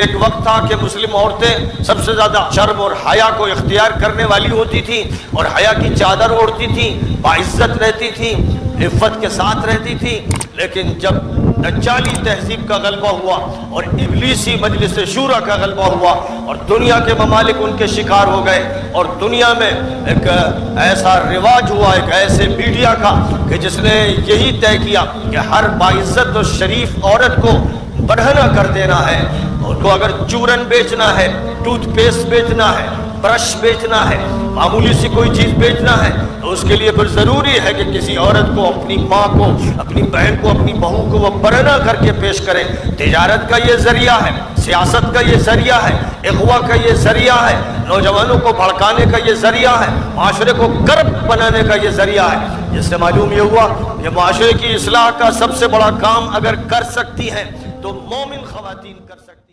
ایک وقت تھا کہ مسلم عورتیں سب سے زیادہ شرم اور حیا کو اختیار کرنے والی ہوتی تھیں اور حیا کی چادر اوڑھتی تھیں، باعزت رہتی تھیں، عفت کے ساتھ رہتی تھیں. لیکن جب دجالی تہذیب کا غلبہ ہوا اور ابلیسی مجلس شورا کا غلبہ ہوا اور دنیا کے ممالک ان کے شکار ہو گئے اور دنیا میں ایک ایسا رواج ہوا ایک ایسے میڈیا کا کہ جس نے یہی طے کیا کہ ہر باعزت اور شریف عورت کو برہنہ کر دینا ہے. ان کو اگر چورن بیچنا ہے، ٹوتھ پیسٹ بیچنا ہے، برش بیچنا ہے، معمولی سی کوئی چیز بیچنا ہے تو اس کے لیے پھر ضروری ہے کہ کسی عورت کو، اپنی ماں کو، اپنی بہن کو، اپنی بہو کو وہ برہنہ کر کے پیش کرے. تجارت کا یہ ذریعہ ہے، سیاست کا یہ ذریعہ ہے، اغوا کا یہ ذریعہ ہے، نوجوانوں کو بھڑکانے کا یہ ذریعہ ہے، معاشرے کو کرپٹ بنانے کا یہ ذریعہ ہے. جس سے معلوم یہ ہوا کہ معاشرے کی اصلاح کا سب سے بڑا کام اگر کر سکتی ہیں تو مومن خواتین کر سکتی ہیں.